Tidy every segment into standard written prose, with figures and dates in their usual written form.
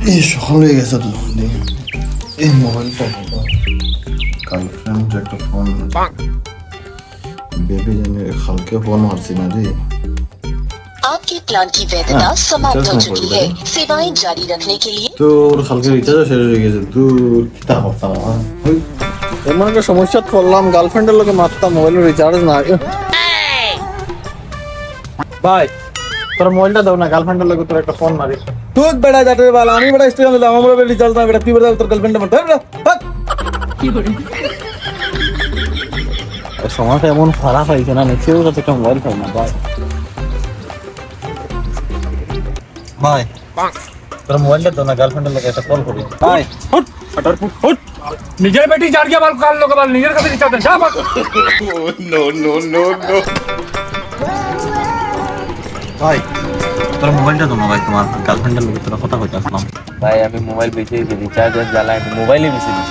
এই সকাল হয়ে গেছে তো এই মোবাইলটা গার্লফ্রেন্ড একটা ফোন बेबी जाने हल्के फोन मारसी ना रे आपके प्लान की वैधता समाप्त हो चुकी है सेवाएं जारी रखने के लिए तो हल्के रिचार्ज শেষ হয়ে গেছে তো কিতা করতা এমন একটা সমস্যা করলাম গার্লফ্রেন্ডের লগে মারতাম মোবাইলের রিচার্জ না ভাই তোর মোবাইলটা দাও না গার্লফ্রেন্ডের লগে তোর একটা ফোন মারি তুই বেড়া যাতে বল আমি বেড়া স্টেশন দিলাম আমার মোবাইল রিচার্জ না বেড়া তুই বেড়া তোর গার্লফ্রেন্ডে মারতে কি করে সময়টা এমন খারাপ হয়েছে না নেক্সটের কাছে একটা মোবাইল পাই না ভাই ভাই তোর মোবাইলটা তো না গার্লফ্রেন্ডের লগে একটা কল করি ভাই হুট আটার হুট নিজের বেটি যার গিয়া বল কাল লোক বল নিজের কাছে রিচার্জ দে যা নো নো নো নো ভাই তোর মোবাইলটা তো না ভাই তোমার গার্লফ্রেন্ডের লগে তোর কথা কইতে আসলাম ভাই আমি মোবাইল বেচে দিই রিচার্জ জ্বালাই মোবাইলই বেচে দিই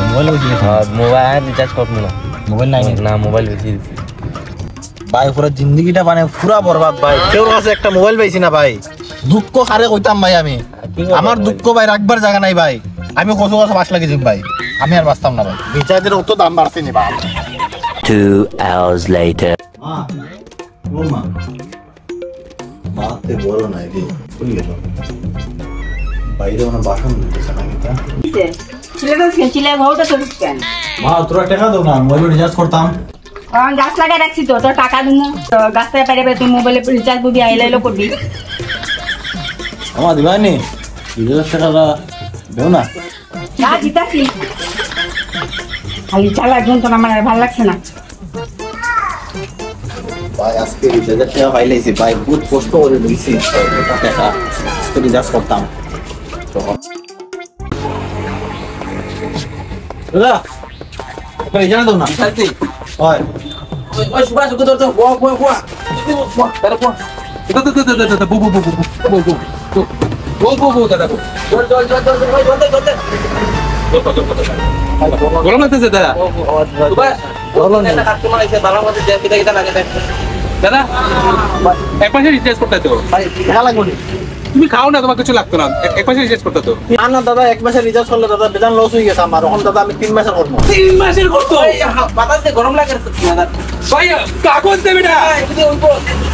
মোবাইল বেচে মোবাইল রিচার্জ করব না মোবাইল নাই না মোবাইল বেচে দিছি ভাই পুরো জিন্দেগিটা মানে পুরা বরবাদ ভাই তোর কাছে একটা মোবাইল পাইছি না ভাই দুঃখ খারে কইতাম ভাই আমি আমার দুঃখ ভাই রাখবার জায়গা নাই ভাই আমি কসু কসু বাস লাগি যাই ভাই আমি আর বাঁচতাম না ভাই রিচার্জের অত দাম বাড়ছে নি ভাই 2 hours later মা ও মা মাতে বড় নাই রে ফুলি গেল বাইরে ওনা বাসন দিতেছ না কিতা চিলে ঘরটা তো কেন মা তোরা টাকা দাও না মোবাইল রিচার্জ করতাম গাছ লাগাই রাখছি তো তোর টাকা দিমু গাছটা পেরে পেরে তুই মোবাইলে রিচার্জ করবি আইলাইলো করবি আমার দিবানি রিচার্জ টাকা দেও না না দিতাছি খালি চালা একজন তো আমার ভালো লাগছে না ভাই আজকে রিচার্জের টাকা পাইলাইছি ভাই বহুত কষ্ট করে দিছি টাকা আজকে রিচার্জ করতাম দাদা কই জানা দাও না সাথী হয় ওই সুভাষ কত তো বুয়া তার বুয়া দাদা বু দাদা গরম লাগতেছে দাদা সুভাষ বলো না কাস্টমার এসে ভালো মতো যে কিটা লাগে দাদা এক মাসে রিচার্জ করতে তো ভাই টাকা লাগবে তুমি খাও না তোমার কিছু লাগতো না এক মাসে রিচার্জ করতে তো না না দাদা এক মাসের রিচার্জ করলে দাদা বেজান লস হয়ে গেছে আমার এখন দাদা আমি 3 মাসের করব 3 মাসের করতো বাতাসে গরম লাগে দাদা ভাই কাগজ দে বেটা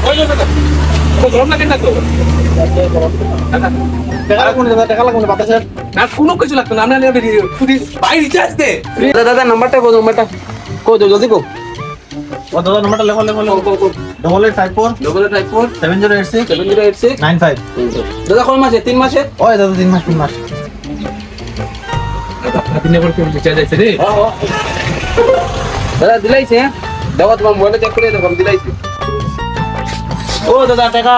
ওই দাদা গরম লাগে না তো টাকা লাগবে বাতাসের না কোনো কিছু লাগতো না আমরা তুই ভাই রিচার্জ দে দাদা নাম্বারটা কো নাম্বারটা কো জলদি কো ও দাদা নাম্বারটা লেখো 8854 7086 95 দাদা কয় মাসে 3 মাসে ওই দাদা 3 মাস দাদা 3 নম্বর কি রিচার্জ আছে রে দাদা দিলাইছে দাও তোমার মোবাইলে চেক করে দাও দিলাইছে ও দাদা টাকা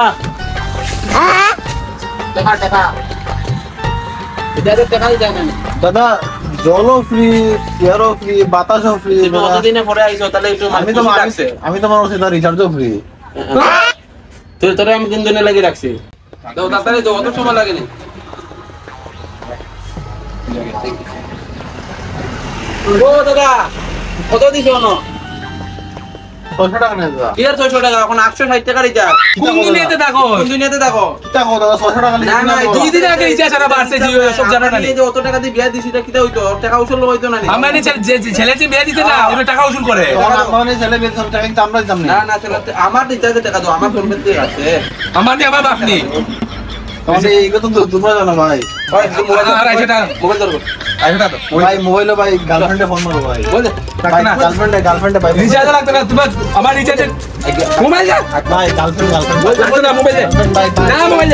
টাকা টাকা দিই না দাদা জলও ফ্রি এয়ারও ফ্রি বাতাসও ফ্রি কতদিনে পরে আইছো তাহলে একটু আমি তোমার ওর সাথে রিচার্জও ফ্রি তোরে আমি 3 দিনে লাগি রাখছি দাও তাড়াতাড়ি দাও অত সময় লাগে না ও দাদা কত দিছো না 600 টাকা নেই দাদা কি আর 600 টাকা এখন 860 টাকা রিচার্জ কোন দুনিয়াতে থাকো কিতা কো দাদা 600 টাকা না না 2 দিন আগে রিচার্জ আর বাড়ছে জিও সব জানা না এই যে অত টাকা দিয়ে বিয়া দিছি এটা কিটা হইতো টাকা উসুল হইতো না আমরা নি ছেলে যে বিয়া দিতে না ওরা টাকা উসুল করে মানে ছেলে বের টাকা কিন্তু আমরা দিতাম না না ছেলে আমার রিচার্জের টাকা দাও আমার ফোন পে আছে আমার নি আমার বাপ নি মানে এইগুলো তো তোমরা জানো ভাই ভাই মোবাইল আর আইটা মোবাইল ধরো আইটা তো ভাই মোবাইলে ভাই গার্লফ্রেন্ডে ফোন মারো ভাই বল দে ভাই গার্লফ্রেন্ডে ভাই রিচার্জ লাগবে না তোমার আমার রিচার্জ মোবাইল যা ভাই গার্লফ্রেন্ড লাগবে না মোবাইল ভাই না mobile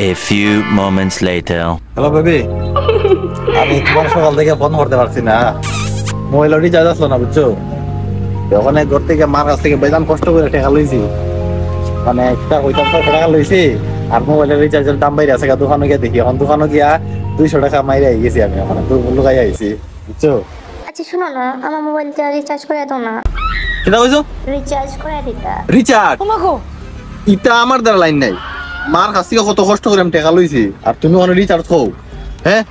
A few moments later hello baby আমি তোমার সকাল থেকে ফোন করতে পারছি না মোবাইল রিচার্জ আসলো না বুঝছো ওখানে ঘর থেকে মার কাছ থেকে বেজান কষ্ট করে টাকা লইছি মানে একটা কইতাম টাকা লইছি আর মোবাইলের রিচার্জের দাম বাইরে আছে দোকানে গিয়ে দেখি এখন দোকানে গিয়া 200 টাকা মাইরে গেছি আমি এখন লুকাই আইছি বুঝছো আচ্ছা শোনো না আমার মোবাইলটা রিচার্জ করে দাও না কিটা কইছো রিচার্জ করে দিতা রিচার্জ ইটা আমার দ্বারা লাইন নাই মার কাছ থেকে কত কষ্ট করে আমি টাকা লইছি আর তুমি ওখানে রিচার্জ খাও হ্যাঁ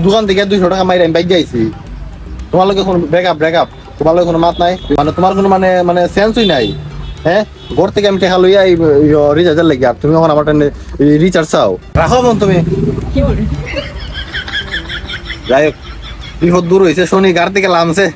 দোকান থেকে 200 টাকা মাইরে আমি বাইক যাইছি তোমার লগে কোন ব্রেকআপ তোমার লগে কোনো মাত নাই মানে তোমার কোনো মানে মানে সেন্সই নাই হ্যাঁ ঘর থেকে আমি টেকা লইয়া রিচার্জের লাগি আর তুমি এখন আমার রিচার্জ চাও রাখো বোন তুমি কি বলি যাই হোক বিপদ দূর হয়েছে শনি গার থেকে লামছে